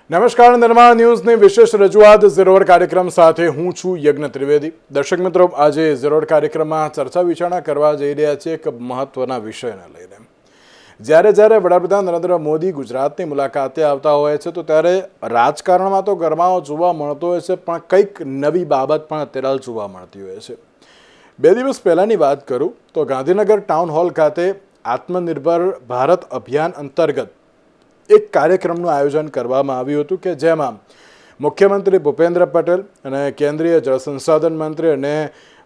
નમસ્કાર, નિર્માણ ન્યૂઝની વિશેષ રજૂઆત ઝીરોડ કાર્યક્રમ સાથે હું છું યજ્ઞ ત્રિવેદી। દર્શક મિત્રો, આજે ઝીરોડ કાર્યક્રમમાં ચર્ચા વિચારણા કરવા જઈ રહ્યા છીએ એક મહત્વના વિષયને લઈને। જ્યારે વડાપ્રધાન નરેન્દ્ર મોદી ગુજરાતની મુલાકાતે આવતા હોય છે તો ત્યારે રાજકારણમાં તો ગરમાવો જોવા મળતો હોય છે, પણ કંઈક નવી બાબત પણ અત્યારે જોવા મળતી હોય છે। 2 દિવસ પહેલાની વાત કરું તો ગાંધીનગર ટાઉન હોલ ખાતે આત્મનિર્ભર ભારત અભિયાન અંતર્ગત એક કાર્યક્રમનું આયોજન કરવામાં આવ્યું હતું કે જેમાં મુખ્યમંત્રી ભૂપેન્દ્ર પટેલ અને કેન્દ્રીય જળ સંસાધન મંત્રી અને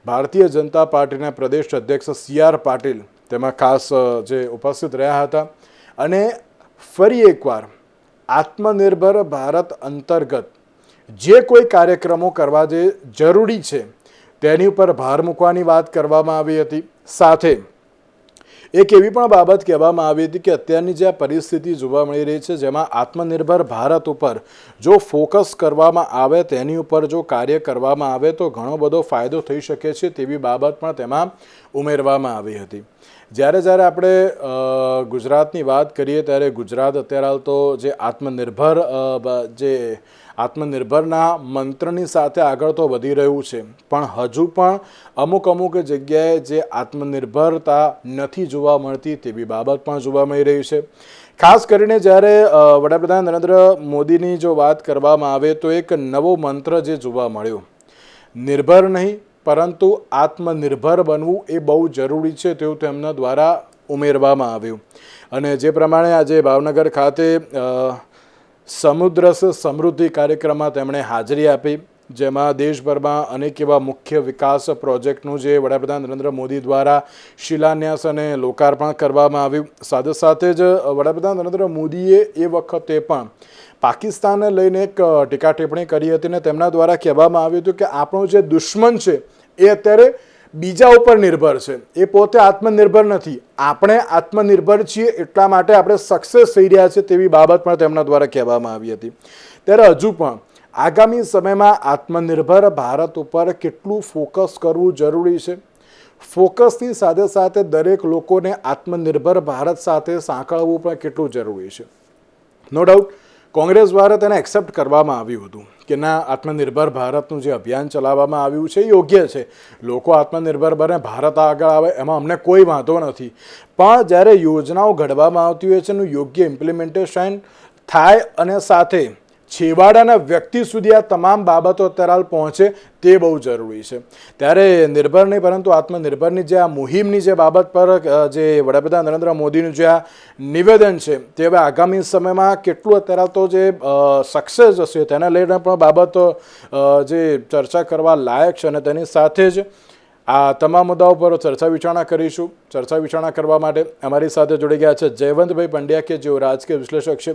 ભારતીય જનતા પાર્ટીના પ્રદેશ અધ્યક્ષ CR પાટીલ તેમાં ખાસ જે ઉપસ્થિત રહ્યા હતા અને ફરી એકવાર આત્મનિર્ભર ભારત અંતર્ગત જે કોઈ કાર્યક્રમો કરવા જે જરૂરી છે તેની ઉપર ભાર મૂકવાની વાત કરવામાં આવી હતી। સાથે એક એવી પણ બાબત કહેવામાં આવી હતી કે અત્યારની જે પરિસ્થિતિ જોવા મળી રહી છે જેમાં આત્મનિર્ભર ભારત ઉપર જો ફોકસ કરવામાં આવે, તેની ઉપર જો કાર્ય કરવામાં આવે તો ઘણો બધો ફાયદો થઈ શકે છે તેવી બાબત પણ તેમાં ઉમેરવામાં આવી હતી। જ્યારે આપણે ગુજરાતની વાત કરીએ ત્યારે ગુજરાત અત્યારે હાલ તો જે આત્મનિર્ભરના મંત્રની સાથે આગળ તો વધી રહ્યું છે, પણ હજુ પણ અમુક જગ્યાએ જે આત્મનિર્ભરતા નથી જોવા મળતી તેવી બાબત પણ જોવા મળી રહી છે। ખાસ કરીને જ્યારે વડાપ્રધાન નરેન્દ્ર મોદીની જો વાત કરવામાં આવે તો એક નવો મંત્ર જે જોવા મળ્યો, નિર્ભર નહીં પરંતુ આત્મનિર્ભર બનવું એ બહુ જરૂરી છે તેવું તેમના દ્વારા ઉમેરવામાં આવ્યું। અને જે પ્રમાણે આજે ભાવનગર ખાતે સમુદ્ર સે સમૃદ્ધિ કાર્યક્રમમાં તેમણે હાજરી આપી, જેમાં દેશભરમાં અનેક એવા મુખ્ય વિકાસ પ્રોજેક્ટનું જે વડાપ્રધાન નરેન્દ્ર મોદી દ્વારા શિલાન્યાસ અને લોકાર્પણ કરવામાં આવ્યું। સાથે જ વડાપ્રધાન નરેન્દ્ર મોદીએ એ વખતે પણ પાકિસ્તાનને લઈને એક ટીકા ટિપ્પણી કરી હતી અને તેમના દ્વારા કહેવામાં આવ્યું હતું કે આપણો જે દુશ્મન છે એ અત્યારે બીજા ઉપર નિર્ભર છે, એ પોતે આત્મનિર્ભર નથી, આપણે આત્મનિર્ભર છીએ એટલા માટે આપણે સક્સેસ થઈ રહ્યા છે તેવી બાબત પણ તેમના દ્વારા કહેવામાં આવી હતી। ત્યારે હજુ પણ આગામી સમયમાં આત્મનિર્ભર ભારત ઉપર કેટલું ફોકસ કરવું જરૂરી છે, ફોકસની સાથે સાથે દરેક લોકોને આત્મનિર્ભર ભારત સાથે સાંકળવું પણ કેટલું જરૂરી છે। નો ડાઉટ કોંગ્રેસ દ્વારા તેને એક્સેપ્ટ કરવામાં આવ્યું હતું કે ના, આત્મનિર્ભર ભારતનું જે અભિયાન ચલાવવામાં આવ્યું છે એ યોગ્ય છે, લોકો આત્મનિર્ભર બને, ભારત આગળ આવે, એમાં અમને કોઈ વાંધો નથી, પણ જ્યારે યોજનાઓ ઘડવામાં આવતી હોય છે એનું યોગ્ય ઇમ્પ્લિમેન્ટેશન થાય અને સાથે છેવાડાના વ્યક્તિ સુધી આ તમામ બાબતો અત્યારે પહોંચે તે બહુ જરૂરી છે। ત્યારે નિર્ભર નહીં પરંતુ આત્મનિર્ભરની જે આ મુહિમની જે બાબત પર જે વડાપ્રધાન નરેન્દ્ર મોદીનું જે આ નિવેદન છે તે હવે આગામી સમયમાં કેટલું અત્યારે તો જે સક્સેસ હશે તેને લઈને પણ બાબતો જે ચર્ચા કરવા લાયક છે અને તેની સાથે જ આ તમામ મુદ્દાઓ પર ચર્ચા વિચારણા કરીશું। ચર્ચા વિચારણા કરવા માટે અમારી સાથે જોડી ગયા છે જયવંતભાઈ પંડ્યા કે જેઓ રાજકીય વિશ્લેષક છે,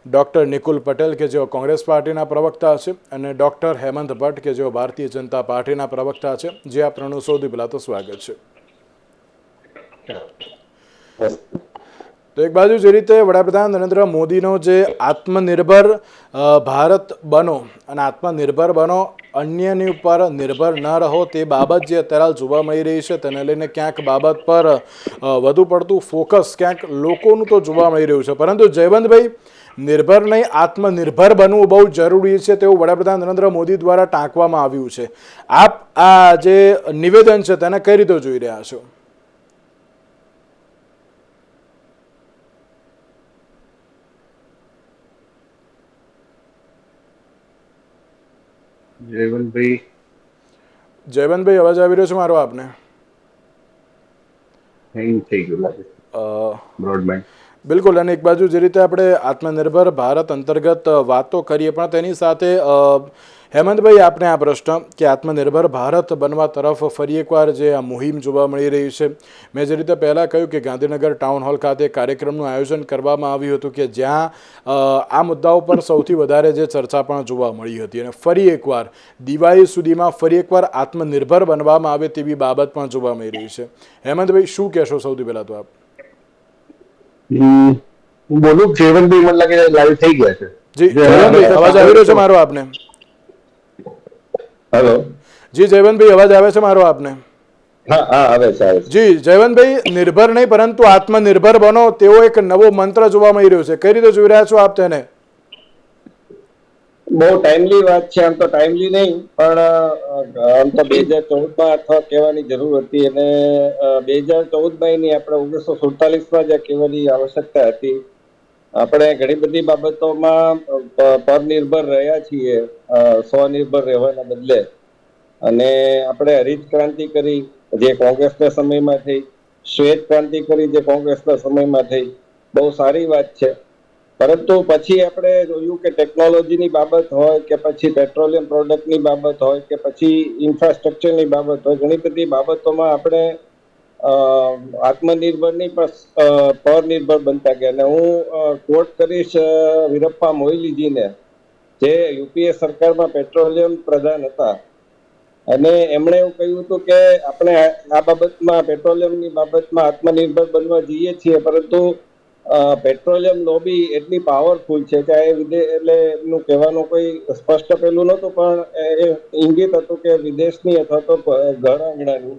ડૉક્ટર નિકુલ પટેલ કે જેઓ કોંગ્રેસ પાર્ટીના પ્રવક્તા છે અને ડૉક્ટર હેમંત ભટ્ટ કે જેઓ ભારતીય જનતા પાર્ટીના પ્રવક્તા છે। જે આ ત્રણનું સૌથી પહેલાં તો સ્વાગત છે। તો એક બાજુ જે રીતે વડાપ્રધાન નરેન્દ્ર મોદીનો જે આત્મનિર્ભર ભારત બનો અને આત્મનિર્ભર બનો, અન્યની ઉપર નિર્ભર ન રહો તે બાબત જે અત્યારે જોવા મળી રહી છે તેને લઈને ક્યાંક બાબત પર વધુ પડતું ફોકસ ક્યાંક લોકોનું તો જોવા મળી રહ્યું છે, પરંતુ જયવંતભાઈ, નિર્ભર નહીં આત્મનિર્ભર બનવું બહુ જરૂરી છે તેવું વડાપ્રધાન નરેન્દ્ર મોદી દ્વારા ટાંકવામાં આવ્યું છે। આપ આ જે નિવેદન છે તેને કઈ રીતે જોઈ રહ્યા છો? જયવંતભાઈ અવાજ આવી રહ્યો છે મારો આપને? બિલકુલ। અને એક બાજુ જે રીતે આપણે આત્મનિર્ભર ભારત અંતર્ગત વાતો કરીએ, પણ તેની સાથે હેમંતભાઈ આપને આ પ્રશ્ન કે આત્મનિર્ભર ભારત બનવા તરફ ફરી એકવાર જે આ મુહિમ જોવા મળી રહી છે, મેં જે રીતે પહેલાં કહ્યું કે ગાંધીનગર ટાઉન હોલ ખાતે કાર્યક્રમનું આયોજન કરવામાં આવ્યું હતું કે જ્યાં આ મુદ્દાઓ પર સૌથી વધારે જે ચર્ચા પણ જોવા મળી હતી અને ફરી એકવાર દિવાળી સુધીમાં ફરી એકવાર આત્મનિર્ભર બનવામાં આવે તેવી બાબત પણ જોવા મળી રહી છે। હેમંતભાઈ, શું કહેશો સૌથી પહેલાં તો આપ? હું બોલું જયવંતભાઈ, મને લાગે લાઈવ થઈ ગયા છે। જી જયવંતભાઈ, અવાજ આવી રહ્યો છે મારો આપને? હેલો જી જયવંતભાઈ, અવાજ આવે છે મારો આપને? હા હા આવે છે જી જયવંતભાઈ, નિર્ભર નહીં પરંતુ આત્મનિર્ભર બનો તેવો એક નવો મંત્ર જોવા મળી રહ્યો છે, કઈ રીતે જોઈ રહ્યા છો આપ તેને? બહુ ટાઈમલી વાત છે. આમ તો ટાઈમલી નહીં, પણ આમ તો 2014માં અથવા કહેવાની જરૂર હતી, અને 2014માં નહીં, આપણે 1947માં જ કહેવાની આવશ્યકતા હતી. આપણે ઘણી બધી બાબતોમાં પરનિર્ભર રહ્યા છીએ, સ્વનિર્ભર રહેવાના બદલે. અને આપણે હરિત ક્રાંતિ કરી જે કોંગ્રેસના સમયમાં થઈ, શ્વેત ક્રાંતિ કરી જે કોંગ્રેસના સમયમાં થઈ, બહુ સારી વાત છે. પરંતુ પછી આપણે જોયું કે ટેકનોલોજીની બાબત હોય કે પછી પેટ્રોલિયમ પ્રોડક્ટની બાબત હોય કે પછી ઇન્ફ્રાસ્ટ્રક્ચરની બાબત હોય, ઘણી બધી બાબતોમાં આપણે આત્મનિર્ભરની પણ પરનિર્ભર બનતા ગયા. અને હું કોટ કરીશ વીરપ્પા મોઈલીજીને, જે યુપીએ સરકારમાં પેટ્રોલિયમ પ્રધાન હતા, અને એમણે એવું કહ્યું હતું કે આપણે આ બાબતમાં પેટ્રોલિયમની બાબતમાં આત્મનિર્ભર બનવા જઈએ છીએ, પરંતુ પેટ્રોલિયમ લોબી એટલી પાવરફુલ છે કે એટલે એમનું કહેવાનું કોઈ સ્પષ્ટ પેલું નહોતું, પણ એ ઇંગિત હતું કે વિદેશની અથવા તો ઘર આંગણાની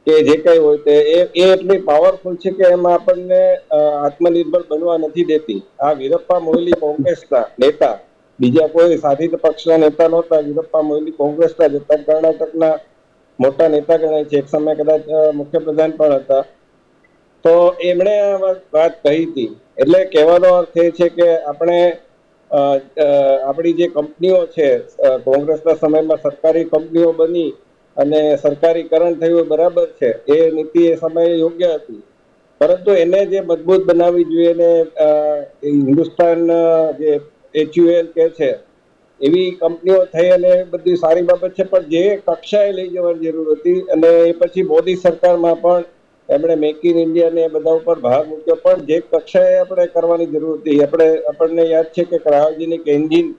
કે જે કઈ હોય તે એ એટલી પાવરફુલ છે કે એમાં આપણને આત્મનિર્ભર બનવા નથી દેતી. આ વીરપ્પા મોઈલી કોંગ્રેસના નેતા, બીજા કોઈ સાથી પક્ષના નેતા નહોતા. વીરપ્પા મોઈલી કોંગ્રેસના જ હતા, કર્ણાટકના મોટા નેતા ગણાય છે, એક સમય કદાચ મુખ્યપ્રધાન પણ હતા. તો એમણે આ વાત કહી હતી. એટલે કહેવાનો અર્થ એ છે કે આપણે આપણી જે કંપનીઓ છે, કોંગ્રેસના સમયમાં સરકારી કંપનીઓ બની અને સરકારીકરણ થયું, બરાબર છે, એ નીતિ એ સમયે યોગ્ય હતી, પરંતુ એને જે મજબૂત બનાવવી જોઈએ ને હિન્દુસ્તાન જે HUL કે છે એવી કંપનીઓ થઈ, અને બધી સારી બાબત છે, પણ જે કક્ષાએ લઈ જવાની જરૂર હતી, અને એ પછી મોદી સરકારમાં પણ એમણે મેક ઇન ઇન્ડિયા ને બધા ઉપર ભાર મૂક્યો, પણ જે કક્ષાએ આપણે કરવાની જરૂર હતી, આપણને યાદ છે કે ક્રાયોજેનિક એન્જિન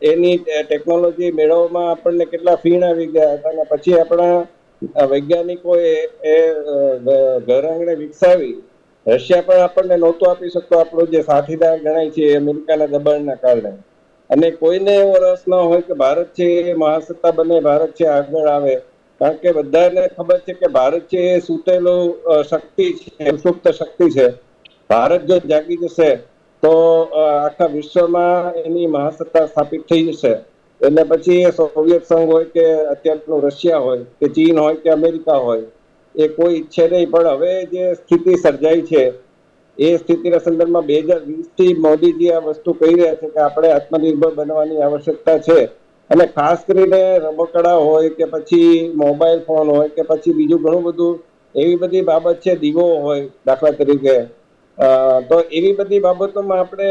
એની ટેકનોલોજી મેળવવામાં આપણને કેટલા ફીણ આવી ગયા હતા, અને પછી આપણા વૈજ્ઞાનિકોએ એ ઘર આંગણે વિકસાવી. રશિયા પણ આપણને નહોતું આપી શકતો, આપણો જે સાથીદાર ગણાય છે અમેરિકાના દબાણના કારણે. અને કોઈને એવો રસ ન હોય કે ભારત છે એ મહાસત્તા બને, ભારત છે આગળ આવે, કારણ કે બધાને ખબર છે કે ભારત છે એ સૂતેલું શક્તિ છે, સુપ્ત શક્તિ છે. ભારત જો જાગી જશે તો આખા વિશ્વમાં એની મહાસત્તા સ્થાપિત થઈ જશે. એટલે પછી એ સોવિયત સંઘ હોય કે અત્યારનું રશિયા હોય કે ચીન હોય કે અમેરિકા હોય, એ કોઈ ઈચ્છે નહીં. પણ હવે જે સ્થિતિ સર્જાઈ છે એ સ્થિતિના સંદર્ભમાં 2020થી મોદીજી આ વસ્તુ કહી રહ્યા છે કે આપણે આત્મનિર્ભર બનવાની આવશ્યકતા છે. અને ખાસ કરીને રમકડા હોય કે પછી મોબાઈલ ફોન હોય કે પછી બીજું ઘણું બધું, એવી બધી બાબત છે, દીવો હોય દાખલા તરીકે, તો એવી બધી બાબતોમાં આપણે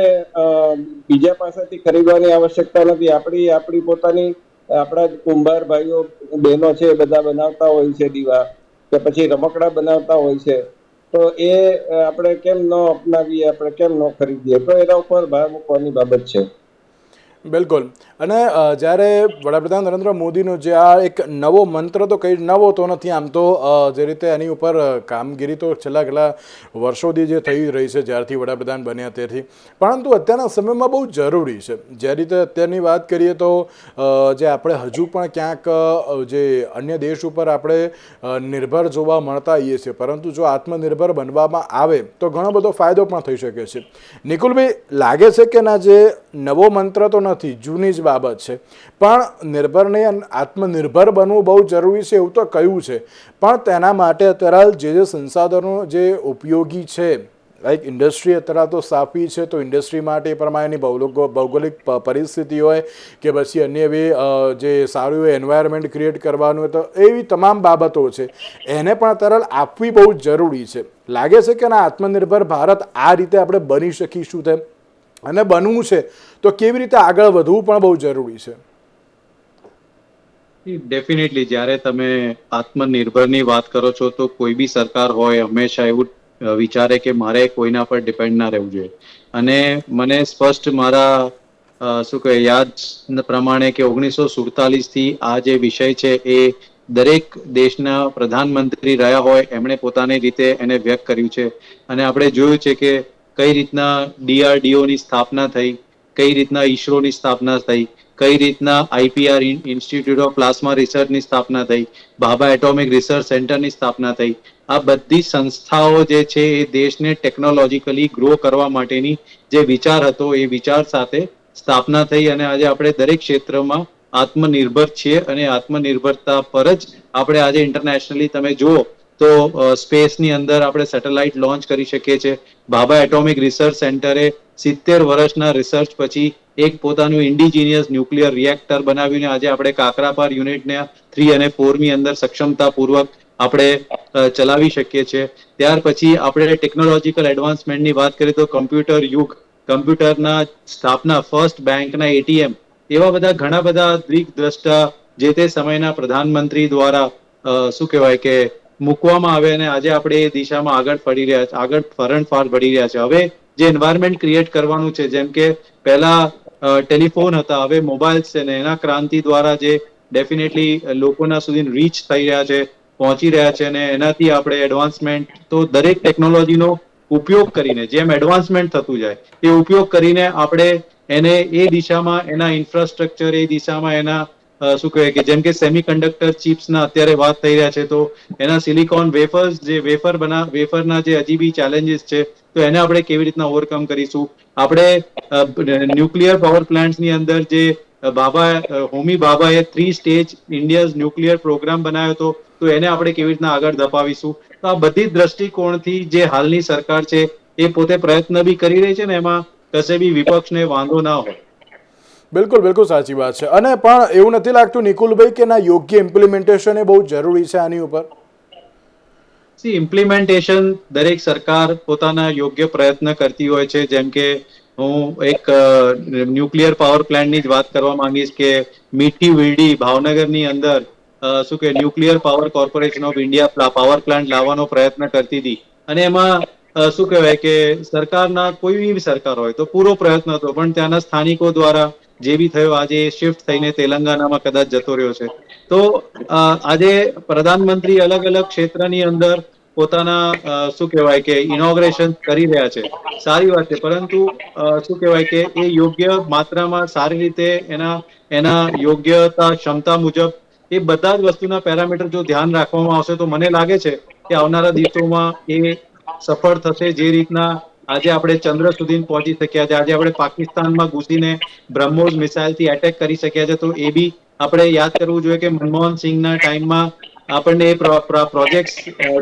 બીજા પાસેથી ખરીદવાની આવશ્યકતા નથી. આપણી પોતાની, આપણા કુંભાર ભાઈઓ બહેનો છે બધા બનાવતા હોય છે દીવા, કે પછી રમકડા બનાવતા હોય છે, તો એ આપણે કેમ ન અપનાવીએ, આપણે કેમ ન ખરીદીએ? તો એના ઉપર ભાર મૂકવાની બાબત છે. બિલકુલ. અને જ્યારે વડાપ્રધાન નરેન્દ્ર મોદીનો જે આ એક નવો મંત્ર, તો કંઈ નવો તો નથી, આમ તો જે રીતે એની ઉપર કામગીરી તો છેલ્લા કેટલા વર્ષોથી જે થઈ રહી છે જ્યારથી વડાપ્રધાન બન્યા ત્યારથી, પરંતુ અત્યારના સમયમાં બહુ જરૂરી છે. જે રીતે અત્યારની વાત કરીએ તો જે આપણે હજુ પણ ક્યાંક જે અન્ય દેશ ઉપર આપણે નિર્ભર જોવા મળતા હોઈએ છીએ, પરંતુ જો આત્મનિર્ભર બનવામાં આવે તો ઘણો બધો ફાયદો પણ થઈ શકે છે. નિકુલભાઈ, લાગે છે કે ના, જે નવો મંત્ર તો નથી, જૂની જ બાબત છે, પણ નિર્ભરને આત્મનિર્ભર બનવું બહુ જરૂરી છે એવું તો કહ્યું છે, પણ તેના માટે અત્યારે જે સંસાધનો જે ઉપયોગી છે, લાઈક ઇન્ડસ્ટ્રી અત્યારે તો સ્થાપી છે, તો ઇન્ડસ્ટ્રી માટે એ પ્રમાણેની ભૌગોલિક પરિસ્થિતિ હોય કે પછી અન્ય એવી જે સારું એવું એન્વાયરમેન્ટ ક્રિએટ કરવાનું હોય, તો એવી તમામ બાબતો છે, એને પણ અત્યારે આપવી બહુ જરૂરી છે. લાગે છે કે ના, આત્મનિર્ભર ભારત આ રીતે આપણે બની શકીશું તેમ, અને બનવું છે તો કેવી રીતે આગળ વધવું પણ બહુ જરૂરી છે? ડેફિનેટલી જ્યારે તમે આત્મનિર્ભરની વાત કરો છો તો કોઈ બી સરકાર હોય હંમેશા એવું વિચારે કે મારે કોઈના પર ડિપેન્ડ ના રહેવું જોઈએ. અને મને સ્પષ્ટ મારા શું કહે યાદ પ્રમાણે કે 1947 થી આ જે વિષય છે એ દરેક દેશના પ્રધાનમંત્રી રહ્યા હોય એમણે પોતાની રીતે એને વ્યક્ત કર્યું છે. અને આપણે જોયું છે કે કઈ રીતના DRDO ની સ્થાપના થઈ, કઈ રીતના ઈસરોની સ્થાપના થઈ, કઈ રીતના IPR ઇન્સ્ટિટ્યૂટ ઓફ પ્લાઝમા રિસર્ચની સ્થાપના થઈ, ભાભા એટોમિક રિસર્ચ સેન્ટરની સ્થાપના થઈ. આ બધી સંસ્થાઓ જે છે એ દેશને ટેકનોલોજીકલી ગ્રો કરવા માટેની જે વિચાર હતો એ વિચાર સાથે સ્થાપના થઈ અને આજે આપણે દરેક ક્ષેત્રમાં આત્મનિર્ભર છીએ અને આત્મનિર્ભરતા પર જ આપણે આજે ઇન્ટરનેશનલી તમે જુઓ તો સ્પેસની અંદર આપણે સેટેલાઇટ લોન્ચ કરી શકીએ છીએ. ભાભા એટોમિક રિસર્ચ સેન્ટરે 70 વર્ષના રિસર્ચ પછી એક પોતાનું ઇન્ડિજિનિયસ ન્યુક્લિયર રિએક્ટર બનાવીને આજે આપણે કાકરાપાર યુનિટને 3 અને 4ની અંદર સક્ષમતાપૂર્વક આપણે ચલાવી શકીએ છીએ. ત્યાર પછી આપણે ટેકનોલોજીકલ એડવાન્સમેન્ટની વાત કરીએ તો કમ્પ્યુટર યુગ, કમ્પ્યુટરના સ્થાપના, ફર્સ્ટ બેંકના એટીએમ, એવા બધા ઘણા બધા દિગ્દ્રષ્ટા જે તે સમયના પ્રધાનમંત્રી દ્વારા શું કહેવાય કે મૂકવામાં આવે અને આજે આપણે એ દિશામાં આગળ ફરણફાર પડી રહ્યા છે. હવે જે એન્વાયરમેન્ટ ક્રિએટ કરવાનું છે, જેમ કે પહેલા ટેલિફોન હતા, હવે મોબાઈલ્સ છે ને એના ક્રાંતિ દ્વારા જે ડેફિનેટલી લોકોના સુધી રીચ થઈ રહ્યા છે, પહોંચી રહ્યા છે અને એનાથી આપણે એડવાન્સમેન્ટ તો દરેક ટેકનોલોજીનો ઉપયોગ કરીને જેમ એડવાન્સમેન્ટ થતું જાય એ ઉપયોગ કરીને આપણે એને એ દિશામાં એના ઇન્ફ્રાસ્ટ્રક્ચર, એ દિશામાં એના શું કહેવાય કે જેમ કે સેમિકન્ડક્ટર ચિપ્સના અત્યારે વાત થઈ રહ્યા છે તો એના સિલિકોન વેફર્સ, જે વેફરના જે હજી બી ચેલેન્જીસ છે તો એને આપણે કેવી રીતના ઓવરકમ કરીશું. આપણે ન્યુક્લિયર પાવર પ્લાન્ટ્સની અંદર જે હોમી ભાભાએ 3 સ્ટેજ ઇન્ડિયાઝ ન્યુક્લિયર પ્રોગ્રામ બનાવ્યો હતો તો એને આપણે કેવી રીતના આગળ ધપાવીશું. તો આ બધી દ્રષ્ટિકોણથી જે હાલની સરકાર છે એ પોતે પ્રયત્ન બી કરી રહી છે ને એમાં કશે બી વિપક્ષને વાંધો ના હોય. બિલકુલ બિલકુલ સાચી વાત છે. અને પણ એવું નથી લાગતું નિકુલભાઈ કે ના યોગ્ય ઇમ્પ્લિમેન્ટેશન એ બહુ જરૂરી છે આની ઉપર? ઇમ્પ્લિમેન્ટેશન દરેક સરકાર પોતાના યોગ્ય પ્રયત્ન કરતી હોય છે. જેમ કે હું એક ન્યુક્લિયર પાવર પ્લાન્ટની જ વાત કરવા માંગીશ કે મીઠી વીરડી ભાવનગરની અંદર શું કે nuclear power corporation of India power plant લાવવાનો પ્રયત્ન કરતી હતી અને એમાં શું કહેવાય કે સરકારના કોઈ બી સરકાર હોય તો પૂરો પ્રયત્ન હતો, પણ ત્યાંના સ્થાનિકો દ્વારા જે બી થયો આજે શિફ્ટ થઈને તેલંગાનામાં કદાચ જતો રહ્યો છે. તો આજે પ્રધાનમંત્રી અલગ અલગ ક્ષેત્રની અંદર પોતાના શું કહેવાય કે ઇનોગ્રેશન કરી રહ્યા છે, સારી વાત છે, પરંતુ શું કહેવાય કે એ યોગ્ય માત્રામાં સારી રીતે એના યોગ્યતા ક્ષમતા મુજબ એ બધા જ વસ્તુના પેરામીટર જો ધ્યાન રાખવામાં આવશે તો મને લાગે છે કે આવનારા દિવસોમાં એ સફળ થશે. જે રીતના આજે આપણે ચંદ્ર સુધી પહોંચી શક્યા છે, આજે આપણે પાકિસ્તાનમાં ઘૂસીને બ્રહ્મોસ મિસાઇલથી એટેક કરી શક્યા છે, તો એ બી આપણે યાદ કરવું જોઈએ કે મનમોહન સિંહના ટાઈમમાં આપણને એ પ્રોજેક્ટ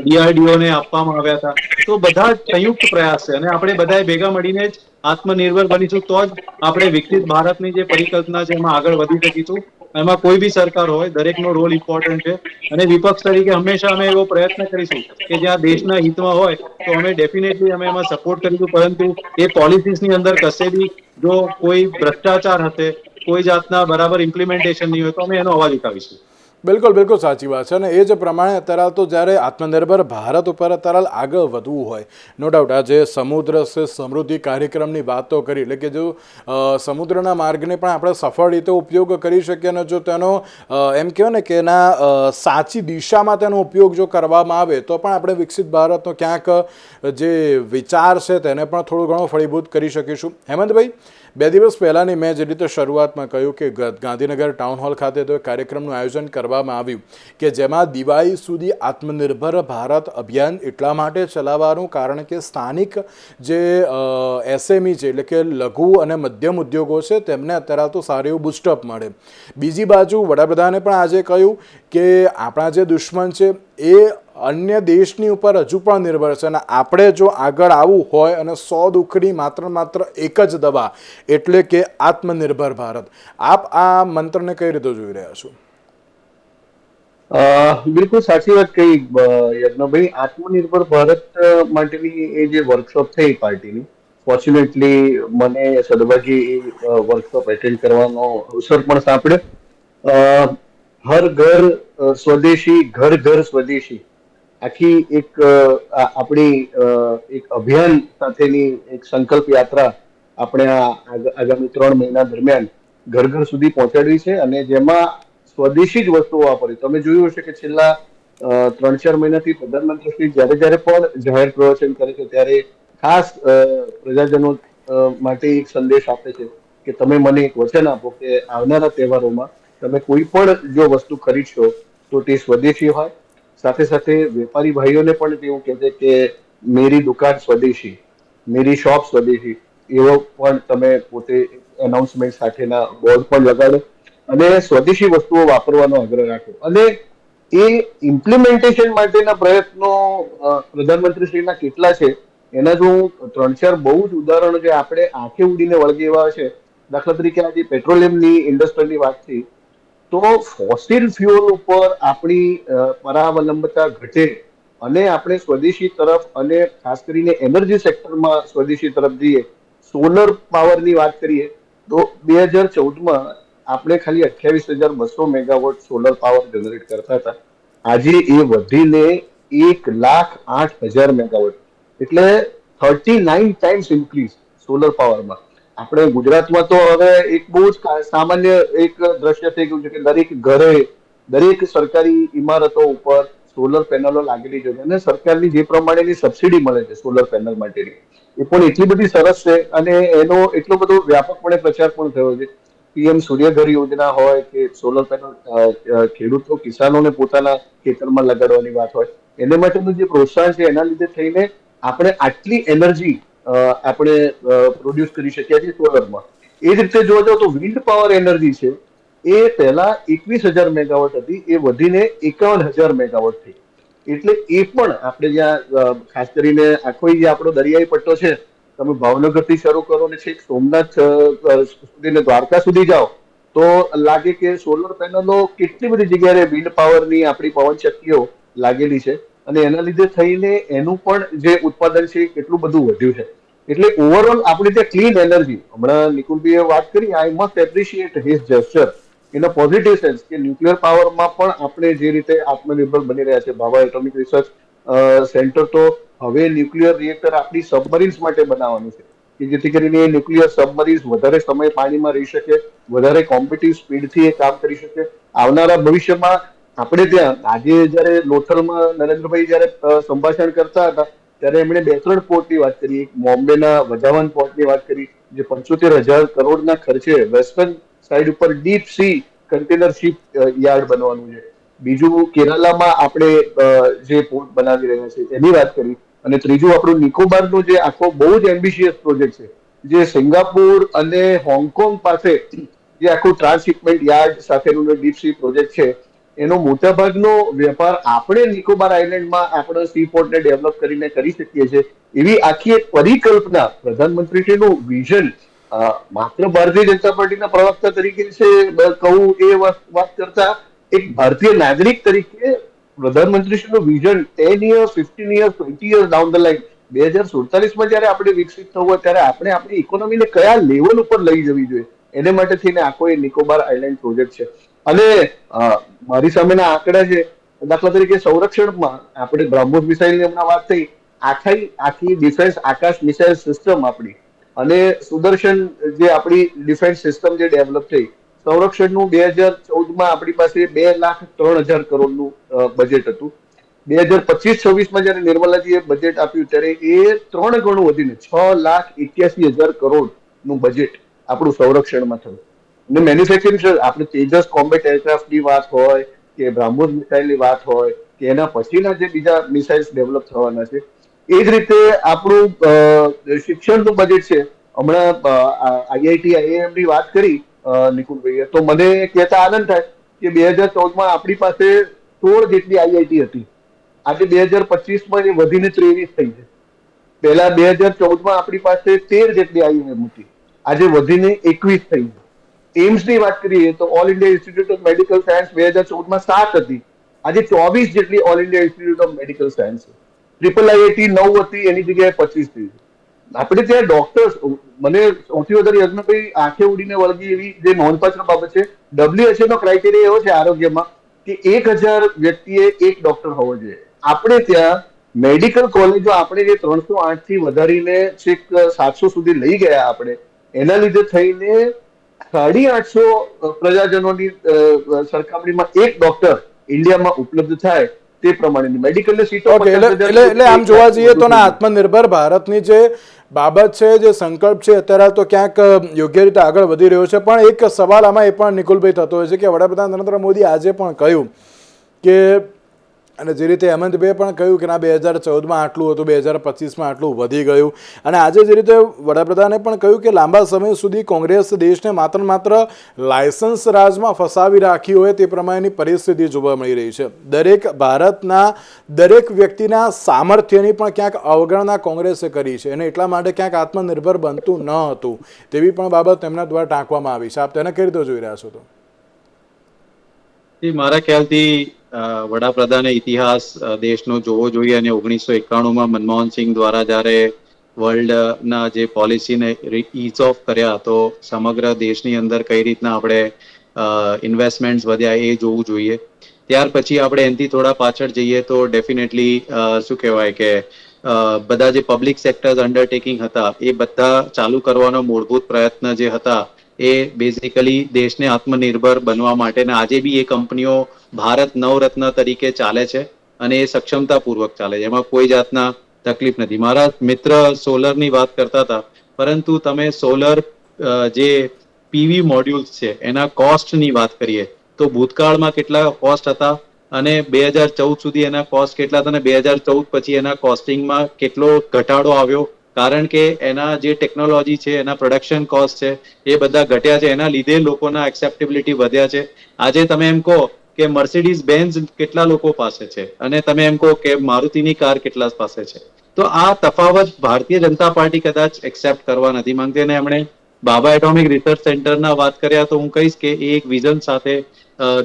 DRDO ને આપવામાં આવ્યા હતા. તો બધા સંયુક્ત પ્રયાસ છે અને આપણે બધાએ ભેગા મળીને જ આત્મનિર્ભર બનીશું તો જ આપણે વિકસિત ભારતની જે પરિકલ્પના છે એમાં આગળ વધી શકીશું. એમાં કોઈ બી સરકાર હોય દરેકનો રોલ ઇમ્પોર્ટન્ટ છે અને વિપક્ષ તરીકે હંમેશા અમે એવો પ્રયત્ન કરીશું કે જ્યાં દેશના હિતમાં હોય તો અમે ડેફિનેટલી અમે એમાં સપોર્ટ કરીશું, પરંતુ એ પોલિસીસની અંદર કશે બી જો કોઈ ભ્રષ્ટાચાર હશે, કોઈ જાતના બરાબર ઇમ્પ્લિમેન્ટેશન નહીં હોય તો અમે એનો અવાજ ઉઠાવીશું. બિલકુલ બિલકુલ સાચી વાત છે. અને એ જ પ્રમાણે અત્યારે તો જ્યારે આત્મનિર્ભર ભારત ઉપર અત્યારે આગળ વધવું હોય, નો ડાઉટ આજે સમુદ્ર સે સમૃદ્ધિ કાર્યક્રમની વાત તો કરી, એટલે કે જો સમુદ્રના માર્ગને પણ આપણે સફળ રીતે ઉપયોગ કરી શકીએ અને જો તેનો એમ કહેવાય ને કે એના સાચી દિશામાં તેનો ઉપયોગ જો કરવામાં આવે તો પણ આપણે વિકસિત ભારતનો ક્યાંક જે વિચાર છે તેને પણ થોડું ઘણું ફળીભૂત કરી શકીશું. હેમંતભાઈ, 2 દિવસ પહેલાંની મેં જે રીતે શરૂઆતમાં કહ્યું કે ગાંધીનગર ટાઉન હોલ ખાતે તો એક કાર્યક્રમનું આયોજન કરવામાં આવ્યું કે જેમાં દિવાળી સુધી આત્મનિર્ભર ભારત અભિયાન એટલા માટે ચલાવવાનું કારણ કે સ્થાનિક જે SME છે એટલે કે લઘુ અને મધ્યમ ઉદ્યોગો છે તેમને અત્યારે તો સારું એવું બુસ્ટઅપ મળે. બીજી બાજુ વડાપ્રધાને પણ આજે કહ્યું કે આપણા જે દુશ્મન છે એ અન્ય દેશની ઉપર હજુ પણ નિર્ભર છે અને આપણે જો આગળ આવવું હોય અને 100 દુઃખની માત્ર એક જ દવા એટલે કે આત્મનિર્ભર ભારત. આપ આ મંત્રને કઈ રીતે જોઈ રહ્યા છો? બિલકુલ સાચી વાત કહી યજ્ઞભાઈ. આત્મનિર્ભર ભારત માટેની એ જે વર્કશોપ થઈ પાર્ટીની, ફોર્ચ્યુનેટલી મને સદભાગી એ વર્કશોપ એટેન્ડ કરવાનો અવસર પણ સાંપડ્યો. હર ઘર સ્વદેશી, ઘર ઘર સ્વદેશી આખી એક આપણી એક અભિયાન સાથેની એક સંકલ્પ યાત્રા આપણે આગામી 3 મહિના દરમિયાન ઘર ઘર સુધી પહોંચાડવી છે અને જેમાં સ્વદેશી જ વસ્તુઓ વાપરી. તમે જોયું હશે કે છેલ્લા 3-4 મહિનાથી પ્રધાનમંત્રી જ્યારે પણ જાહેર પ્રવચન કરે છે ત્યારે ખાસ પ્રજાજનો માટે એક સંદેશ આપે છે કે તમે મને એક વચન આપો કે આવનારા તહેવારોમાં તમે કોઈ પણ જો વસ્તુ ખરીદશો તો તે સ્વદેશી હોય. સાથે સાથે વેપારી ભાઈઓને પણ એવું કહે છે કે મેરી દુકાન સ્વદેશી, મેરી શોપ સ્વદેશી, એવો પણ તમે પોતે એનાઉન્સમેન્ટ સાથેના બોર્ડ પણ લગાડો અને સ્વદેશી વસ્તુઓ વાપરવાનો આગ્રહ રાખો. અને એ ઇમ્પ્લિમેન્ટેશન માટેના પ્રયત્નો પ્રધાનમંત્રીશ્રીના કેટલા છે એના જો હું 3-4 બહુ જ ઉદાહરણો જે આપણે આંખે ઉડીને વળગે એવા છે. દાખલા તરીકે આજે પેટ્રોલિયમની ઇન્ડસ્ટ્રીની વાત થઈ તો ફોસિલ ફ્યુઅલ ઉપર આપણી પરાવલંબતા ઘટે અને આપણે સ્વદેશી તરફ અને ખાસ કરીને એનર્જી સેક્ટરમાં સ્વદેશી તરફ જઈએ. સોલર પાવરની વાત કરીએ તો 2014માં આપણે ખાલી 28,200 મેગાવોટ સોલર પાવર જનરેટ કરતા હતા. આજે એ વધીને 1,08,000 મેગાવોટ એટલે 39 ટાઈમ્સ ઇન્ક્રીઝ સોલર પાવરમાં. આપણે ગુજરાતમાં તો હવે એક બહુ જ સામાન્ય એક દ્રશ્ય થઈ ગયું છે કે દરેક ઘરે દરેક સરકારી ઇમારતો ઉપર સોલર પેનલો લાગેલી છે અને સરકારની જે પ્રમાણેની સબસિડી મળે છે સોલર પેનલ માટેની એ પણ એટલી બધી સરસ છે અને એનો એટલો બધો વ્યાપકપણે પ્રચાર પણ થયો છે. પીએમ સૂર્યઘર યોજના હોય કે સોલર પેનલ ખેડૂતો કિસાનોને પોતાના ખેતરમાં લગાડવાની વાત હોય એને માટેનું જે પ્રોત્સાહન છે એના લીધે થઈને આપણે આટલી એનર્જી આપણે પ્રોડ્યુસ કરી શક્યા છીએ સોલરમાં. એ જ રીતે જોવા જાવ તો વિન્ડ પાવર એનર્જી છે એ પહેલા 21,000 મેગાવોટ હતી એ વધીને 51,000 મેગાવોટ થઈ. એટલે એ પણ આપણે જ્યાં ખાસ કરીને આખો જે આપણો દરિયાઈ પટ્ટો છે તમે ભાવનગરથી શરૂ કરો ને છેક સોમનાથ સુધી ને દ્વારકા સુધી જાઓ તો લાગે કે સોલર પેનલો કેટલી બધી જગ્યાએ વિન્ડ પાવરની આપણી પવન શક્તિઓ લાગેલી છે અને એના લીધે થઈને એનું પણ જે ઉત્પાદન છે કેટલું બધું વધ્યું છે. એટલે ઓવરઓલ આપણે ત્યાં ક્લીન એનર્જી હમણાં નિકુલભાઈએ વાત કરી I must appreciate his gesture in a positive sense કે ન્યુક્લિયર પાવરમાં પણ આપણે જે રીતે આત્મનિર્ભર બની રહ્યા છે. ભાભા એટોમિક રિસર્ચ સેન્ટર તો હવે ન્યુક્લિયર રિએક્ટર આપણી સબમરીન્સ માટે બનાવવાનું છે કે જેથી કરીને એ ન્યુક્લિયર સબમરીન્સ વધારે સમય પાણીમાં રહી શકે, વધારે કોમ્પિટિવ સ્પીડથી એ કામ કરી શકે. આવનારા ભવિષ્યમાં આપણે ત્યાં આજે જયારે લોથલમાં નરેન્દ્રભાઈ જયારે સંભાષણ કરતા હતા ત્યારે એમણે 2-3 પોર્ટની વાત કરી. એક બોમ્બેના વધાવન પોર્ટની વાત કરી જે 75,000 કરોડના ખર્ચે વેસ્ટર્ન સાઈડ ઉપર deep C container ship yard બનવાનું છે. બીજું કેરાલામાં આપણે જે પોર્ટ બનાવી રહ્યા છે એની વાત કરી અને ત્રીજું આપણું નિકોબારનો જે આખો બહુ જ એમ્બિશિયસ પ્રોજેક્ટ છે જે સિંગાપુર અને હોંગકોંગ પાસે જે આખું ટ્રાન્સશિપમેન્ટ યાર્ડ સાથેનું ડીપ સી પ્રોજેક્ટ છે એનો મોટાભાગનો વેપાર આપણે નિકોબાર આઇલેન્ડમાં આપણે સી પોર્ટને ડેવલપ કરીને કરી શકીએ છીએ. એવી આખી એક પરિકલ્પના પ્રધાનમંત્રીશ્રીનું વિઝન માત્ર ભારતીય જનતા પાર્ટીના પ્રવક્તા તરીકે છે કહું એ વાત કરતા એક ભારતીય નાગરિક તરીકે પ્રધાનમંત્રીશ્રીનું vision 10 years, 15 years, 20 years down the line 2047માં જયારે આપણે વિકસિત થવું હોય ત્યારે આપણે આપણી ઇકોનોમીને કયા લેવલ ઉપર લઈ જવી જોઈએ એને માટે થઈને આખો એ નિકોબાર આઇલેન્ડ પ્રોજેક્ટ છે. અને મારી સામેના આંકડા છે દાખલા તરીકે સંરક્ષણમાં આપણે બ્રહ્મોસ મિસાઇલની હમણાં વાત થઈ આખી ડિફેન્સ આકાશ મિસાઇલ સિસ્ટમ આપણી અને સુદર્શન જે આપણી ડિફેન્સ સિસ્ટમ જે ડેવલપ થઈ સંરક્ષણનું 2014માં આપણી પાસે 2,03,000 કરોડનું બજેટ હતું. 2025-26માં જયારે નિર્મલાજીએ બજેટ આપ્યું ત્યારે એ 3 ગણું વધીને 6,81,000 કરોડનું બજેટ આપણું સંરક્ષણમાં થયું. અને મેન્યુફેક્ચરિંગ આપણે તેજસ કોમ્બેટ એરક્રાફ્ટની વાત હોય કે બ્રહ્મોસ મિસાઇલની વાત હોય કે એના પછીના જે બીજા મિસાઇલ્સ ડેવલપ થવાના છે એ જ રીતે આપણું શિક્ષણનું બજેટ છે. હમણાં આઈઆઈટી આઈઆઈએમ ની વાત કરી નિકુલભાઈએ તો મને કહેતા આનંદ થાય કે 2014માં આપણી પાસે 16 જેટલી આઈઆઈટી હતી. આજે 2025માં એ વધીને 23 થઈ છે. પહેલા 2014માં આપણી પાસે 13 જેટલી આઈઆઈએમ હતી, આજે વધીને 21 થઈ છે. એમ્સની વાત કરીએ તો all India institute of medical science 2014માં 7 હતી, આજે 24 જેટલી all India institute of medical science છે. ટ્રિપલ આઈઆઈટી 9 હતી એની જગ્યાએ 25 થઈ છે. આપણે ત્યાં ડોક્ટર્સ મને સૌથી વધારે યજ્ઞભાઈ આંખે ઉડીને વળગી એવી જે નોંધપાત્ર બાબત છે WHO નો ક્રાઇટેરિયા એવો છે આરોગ્યમાં કે 1,000 વ્યક્તિએ એક ડોક્ટર હોવો જોઈએ. આપણે ત્યાં મેડિકલ કોલેજો આપણે જે 308 થી વધારીને છેક 700 સુધી લઈ ગયા આપણે એના લીધે થઈને 850 પ્રજાજનોની સરખામણીમાં એક ડોક્ટર ઇન્ડિયામાં ઉપલબ્ધ થાય તે પ્રમાણેની મેડિકલની સીટો એટલે આમ જોવા જઈએ તો આત્મનિર્ભર ભારતની જે બાબત છે જે સંકલ્પ છે અત્યારે તો ક્યાંક યોગ્ય રીતે આગળ વધી રહ્યો છે. પણ એક સવાલ આમાં એ પણ નિકુલભાઈ થતો હોય છે કે વડાપ્રધાન નરેન્દ્ર મોદી આજે પણ કહ્યું કે અને જે રીતે હેમંતભાઈએ પણ કહ્યું કે ના 2014માં આટલું હતું, 2025માં આટલું વધી ગયું, અને આજે જે રીતે વડાપ્રધાને પણ કહ્યું કે લાંબા સમય સુધી કોંગ્રેસ દેશને માત્ર લાયસન્સ રાજમાં ફસાવી રાખી હોય તે પ્રમાણેની પરિસ્થિતિ જોવા મળી રહી છે. ભારતના દરેક વ્યક્તિના સામર્થ્યની પણ ક્યાંક અવગણના કોંગ્રેસે કરી છે, અને એટલા માટે ક્યાંક આત્મનિર્ભર બનતું ન હતું તેવી પણ બાબત તેમના દ્વારા ટાંકવામાં આવી છે. આપ તેને કઈ રીતે જોઈ રહ્યા છો? તો મારા ખ્યાલથી વડાપ્રધાને ઇતિહાસ દેશનો જોવો જોઈએ, અને 1991માં મનમોહનસિંહ દ્વારા જ્યારે વર્લ્ડના જે પોલિસીને ઇઝ ઓફ કર્યા તો સમગ્ર દેશની અંદર કઈ રીતના આપણે ઇન્વેસ્ટમેન્ટ્સ વધ્યા એ જોવું જોઈએ. ત્યાર પછી આપણે એનાથી થોડા પાછળ જઈએ તો ડેફિનેટલી શું કહેવાય કે બધા જે પબ્લિક સેક્ટર્સ અન્ડરટેકિંગ હતા એ બધા ચાલુ કરવાનો મૂળભૂત પ્રયત્ન જે હતા એ બેઝિકલી દેશને આત્મનિર્ભર બનવા માટે, અને આજે બી એ કંપનીઓ ભારત નવરત્ન તરીકે ચાલે છે અને એ સક્ષમતાપૂર્વક ચાલે છે, એમાં કોઈ જાતના તકલીફ નથી. મારા મિત્ર સોલરની વાત કરતા હતા, પરંતુ તમે સોલર જે પીવી મોડ્યુલ્સ છે એના કોસ્ટની વાત કરીએ તો ભૂતકાળમાં કેટલા કોસ્ટ હતા અને 2014 સુધી એના કોસ્ટ કેટલા હતા, અને 2014 પછી એના કોસ્ટિંગમાં કેટલો ઘટાડો આવ્યો, કારણ કે એના જે ટેકનોલોજી છે, એના પ્રોડક્શન કોસ્ટ છે એ બધા ઘટ્યા છે, એના લીધે લોકોના એક્સેપ્ટેબિલિટી વધ્યા છે. આજે તમે એમ કહો કે મર્સિડીઝ બેન્ઝ કેટલા લોકો પાસે છે અને તમે એમ કહો કે મારુતિની કાર કેટલા પાસે છે, તો આ તફાવત ભારતીય જનતા પાર્ટી કદાચ એક્સેપ્ટ કરવા નથી માંગતી. અને એમણે બાબા એટોમિક રિસર્ચ સેન્ટરના વાત કર્યા તો હું કહીશ કે એ એક વિઝન સાથે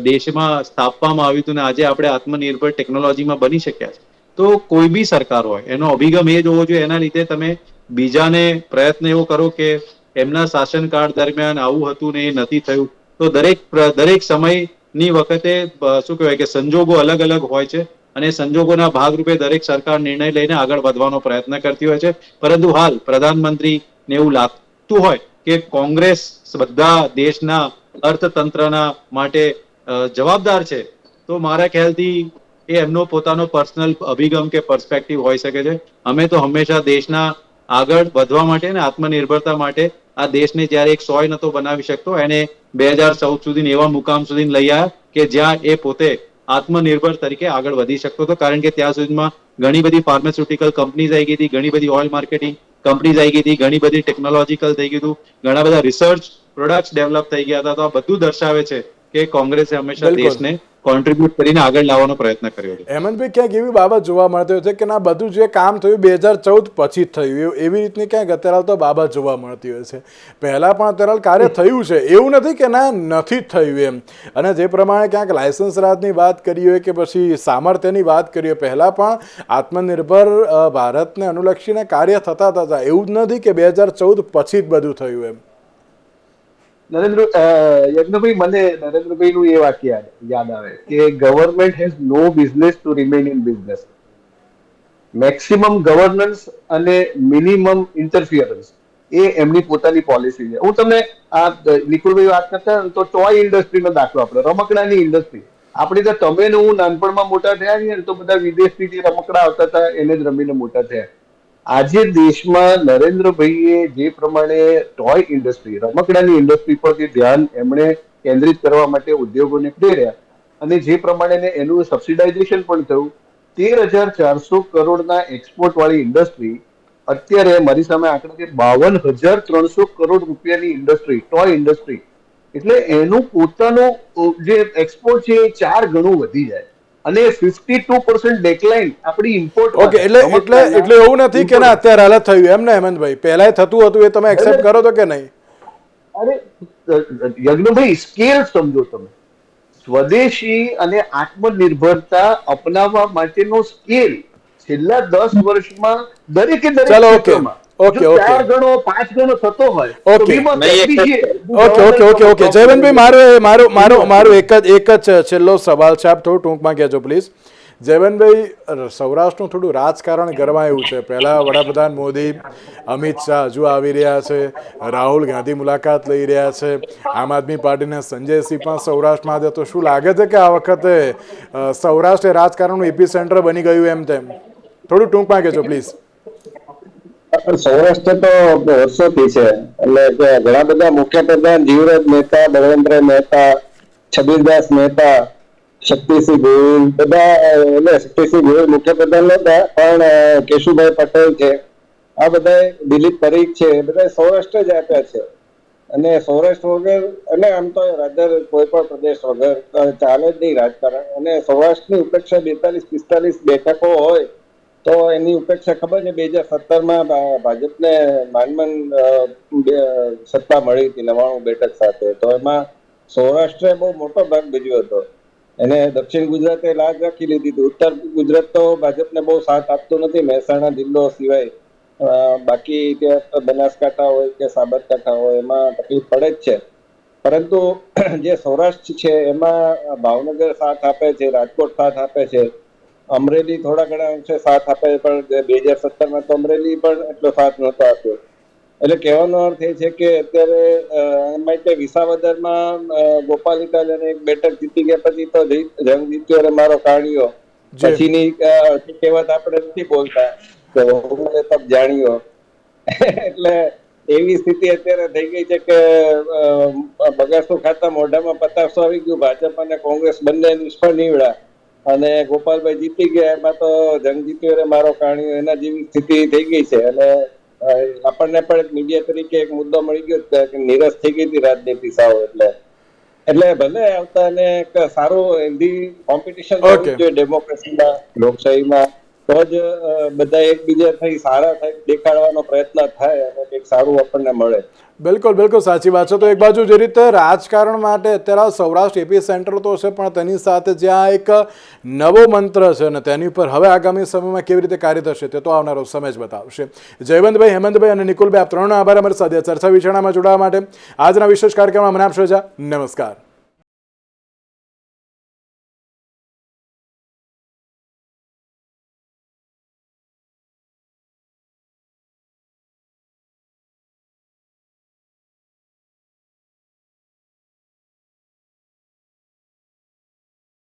દેશમાં સ્થાપવામાં આવ્યું હતું, અને આજે આપણે આત્મનિર્ભર ટેકનોલોજીમાં બની શક્યા છે. તો કોઈ બી સરકાર હોય એનો અભિગમ એ જ હોવો જોઈએ. એના લીધે તમે બીજાને પ્રયત્ન એવો કરો કે એમના શાસનકાળ દરમિયાન આવું હતું ને એ નથી થયું, તો દરેક સમયની વખતે શું કહેવાય કે સંજોગો અલગ અલગ હોય છે, અને સંજોગોના ભાગરૂપે દરેક સરકાર નિર્ણય લઈને આગળ વધવાનો પ્રયત્ન કરતી હોય છે. પરંતુ હાલ પ્રધાનમંત્રીને એવું લાગતું હોય કે કોંગ્રેસ બધા દેશના અર્થતંત્રના માટે જવાબદાર છે, તો મારા ખ્યાલથી એ એમનો પોતાનો પર્સનલ અભિગમ કે પર્સપેક્ટિવ હોઈ શકે છે. અમે તો હંમેશા દેશના આગળ વધવા માટે અને આત્મનિર્ભરતા માટે આ દેશને જ્યારે એક સોય નતો બનાવી શકતો એને 2014 સુધી એવા મુકામ સુધી લઈ આવ્યા કે જ્યાં એ પોતે આત્મનિર્ભર તરીકે આગળ વધી શકતો હતો, કારણ કે ત્યાં સુધીમાં ઘણી બધી ફાર્માસ્યુટિકલ કંપનીઝ આવી ગઈ હતી, ઘણી બધી ઓઇલ માર્કેટિંગ કંપનીઝ આવી ગઈ હતી, ઘણી બધી ટેકનોલોજીકલ થઈ ગયું હતું, ઘણા બધા રિસર્ચ પ્રોડક્ટ્સ ડેવલપ થઈ ગયા હતા. તો આ બધું દર્શાવે છે કે કોંગ્રેસે હંમેશા દેશને કોન્ટ્રીબ્યુટ કરીને આગળ લાવવાનો પ્રયત્ન કર્યો છે. હેમંતભાઈ, ક્યાંક એવી બાબત જોવા મળતી હોય છે કે ના બધું જે કામ થયું 2014 પછી જ થયું, એવી રીતની ક્યાંક અત્યારે તો બાબત જોવા મળતી હોય છે. પહેલા પણ અત્યારે કાર્ય થયું છે, એવું નથી કે ના નથી થયું એમ. અને જે પ્રમાણે ક્યાંક લાયસન્સ રાજની વાત કરી હોય કે પછી સામર્થ્યની વાત કરી હોય, પહેલા પણ આત્મનિર્ભર ભારતને અનુલક્ષીને કાર્ય થતા હતા. એવું જ નથી કે 2014 પછી જ બધું થયું એમ. યજ્ઞભાઈ, મને નરેન્દ્રભાઈનું એ વાક્ય યાદ આવે કે government has no business to remain in business. Maximum governance અને મિનિમમ ઇન્ટરફિયરન્સ એ એમની પોતાની પોલિસી છે. હું તમને આ નિકુલભાઈ વાત કરતા તો ટોય ઇન્ડસ્ટ્રીનો દાખલો આપણે, રમકડાની ઇન્ડસ્ટ્રી. આપણે ત્યાં તમે ને હું નાનપણમાં મોટા થયા છીએ ને તો બધા વિદેશથી જે રમકડા આવતા હતા એને જ રમીને મોટા થયા. આજે દેશમાં નરેન્દ્રભાઈએ જે પ્રમાણે ટોય ઇન્ડસ્ટ્રી, રમકડાની ઇન્ડસ્ટ્રી પર જે ધ્યાન એમણે કેન્દ્રિત કરવા માટે ઉદ્યોગોને પ્રેર્યા અને જે પ્રમાણે એનું સબસિડાઇઝેશન પણ થયું, 13,400 કરોડના એક્સપોર્ટ વાળી ઇન્ડસ્ટ્રી અત્યારે મારી સામે આંકડા છે 52,300 કરોડ રૂપિયાની ઇન્ડસ્ટ્રી, ટોય ઇન્ડસ્ટ્રી. એટલે એનું પોતાનું જે એક્સપોર્ટ છે એ 4 ગણું વધી જાય અને 52% ડેક્લાઇન આપણી ઇમ્પોર્ટ. ઓકે, એટલે એવું નથી કે ના અત્યારે હાલત થયું એમ ને હેમંતભાઈ, પહેલા થતું હતું એ તમે એક્સેપ્ટ કરો તો કે નહીં? અરે યજ્ઞભાઈ, સ્કેલ સમજો તમે. સ્વદેશી અને આત્મનિર્ભરતા અપનાવવા માટેનો સ્કેલ છેલ્લા 10 વર્ષમાં દરેકે દરેક ક્ષેત્રમાં 4 ગણો 5 ગણો થતો હોય. ઓકે જયવંતભાઈ, મારો એક જ છેલ્લો સવાલ છે, આપ થોડું ટૂંકમાં કહેજો પ્લીઝ. જયવંતભાઈ, સૌરાષ્ટ્રનું થોડું રાજકારણ ગરમાયું છે. પહેલા વડાપ્રધાન મોદી, અમિત શાહ હજુ આવી રહ્યા છે, રાહુલ ગાંધી મુલાકાત લઈ રહ્યા છે, આમ આદમી પાર્ટીના સંજયસિંહ પણ સૌરાષ્ટ્રમાં છે. તો શું લાગે છે કે આ વખતે સૌરાષ્ટ્ર રાજકારણનું એપી સેન્ટર બની ગયું એમ તેમ? થોડું ટૂંકમાં કહેજો પ્લીઝ. સૌરાષ્ટ્ર તો વર્ષોથી છે, એટલે ઘણા બધા મુખ્યપ્રધાન જીવરાજ મહેતા, બળવંતરાય મહેતા, છબીરદાસ મહેતા, શક્તિસિંહ ગોહિલ બધા, એટલે શક્તિસિંહ ગોહિલ મુખ્યપ્રધાન નહોતા, પણ કેશુભાઈ પટેલ છે, આ બધા દિલીપ પરીખ છે, એ બધા સૌરાષ્ટ્ર જ આપ્યા છે. અને સૌરાષ્ટ્ર વગર, અને આમ તો રાધર કોઈ પણ પ્રદેશ વગર ચાલે જ નહીં રાજકારણ. અને સૌરાષ્ટ્રની ઉપેક્ષા 42-45 બેઠકો હોય તો એની ઉપેક્ષા ખબર છે 2017માં ભાજપને માંડમન સત્તા મળી હતી 99 બેઠક સાથે. તો એમાં સૌરાષ્ટ્રે બહુ મોટો ભાગ ભજવ્યો હતો. એને દક્ષિણ ગુજરાતે લાજ રાખી લીધી હતી. ઉત્તર ગુજરાત તો ભાજપને બહુ સાથ આપતો નથી, મહેસાણા જિલ્લો સિવાય. બાકી ત્યાં બનાસકાંઠા હોય કે સાબરકાંઠા હોય એમાં તકલીફ પડે જ છે. પરંતુ જે સૌરાષ્ટ્ર છે એમાં ભાવનગર સાથ આપે છે, રાજકોટ સાથ આપે છે, અમરેલી થોડા ઘણા અંશે સાથ આપે છે, પણ 2017માં તો અમરેલી પણ એટલો સાથ નહોતો આપ્યો. એટલે કહેવાનો અર્થ એ છે કે અત્યારે એમાં કે વિસાવદરમાં ગોપાલ ઇટાલિયાને એક બેઠક જીતી ગયા પછી તો જંગ જીત્યો રે મારો કાણિયો, પછીની કહેવત આપણે નથી બોલતા કે તબ જાણ્યો. એટલે એવી સ્થિતિ અત્યારે થઈ ગઈ છે કે બગાસું ખાતા મોઢામાં પતાસો આવી ગયું. ભાજપ અને કોંગ્રેસ બંને નિષ્ફળ નીવડ્યા અને ગોપાલભાઈ જીતી ગયા. એમાં તો જંગ જીત્યો રે મારો કાણિયો એના જેવી સ્થિતિ થઈ ગઈ છે. અને આપણને પણ એક મીડિયા તરીકે એક મુદ્દો મળી ગયો કે નિરસ થઈ ગઈ હતી રાજનીતિ સાવ. એટલે ભલે આવતા અને એક સારું હેલ્ધી કોમ્પિટિશન થવું જોઈએ ડેમોક્રેસીમાં, લોકશાહીમાં, તો જ બધા એકબીજા થઈ સારા થઈ દેખાડવાનો પ્રયત્ન થાય અને કંઈક સારું આપણને મળે. બિલકુલ બિલકુલ સાચી વાત છે. તો એક બાજુ જે રીતે રાજકારણ માટે અત્યારે સૌરાષ્ટ્ર એપી સેન્ટર તો છે, પણ તેની સાથે જ્યાં એક નવો મંત્ર છે અને તેની પર હવે આગામી સમયમાં કેવી રીતે કાર્ય થશે તે તો આવનારો સમય જ બતાવશે. જયવંતભાઈ, હેમંતભાઈ અને નિકુલભાઈ, આપ ત્રણનો આભાર અમારી સાથે ચર્ચા વિચારણામાં જોડાવા માટે. આજના વિશેષ કાર્યક્રમમાં મને આપશો રજા. નમસ્કાર.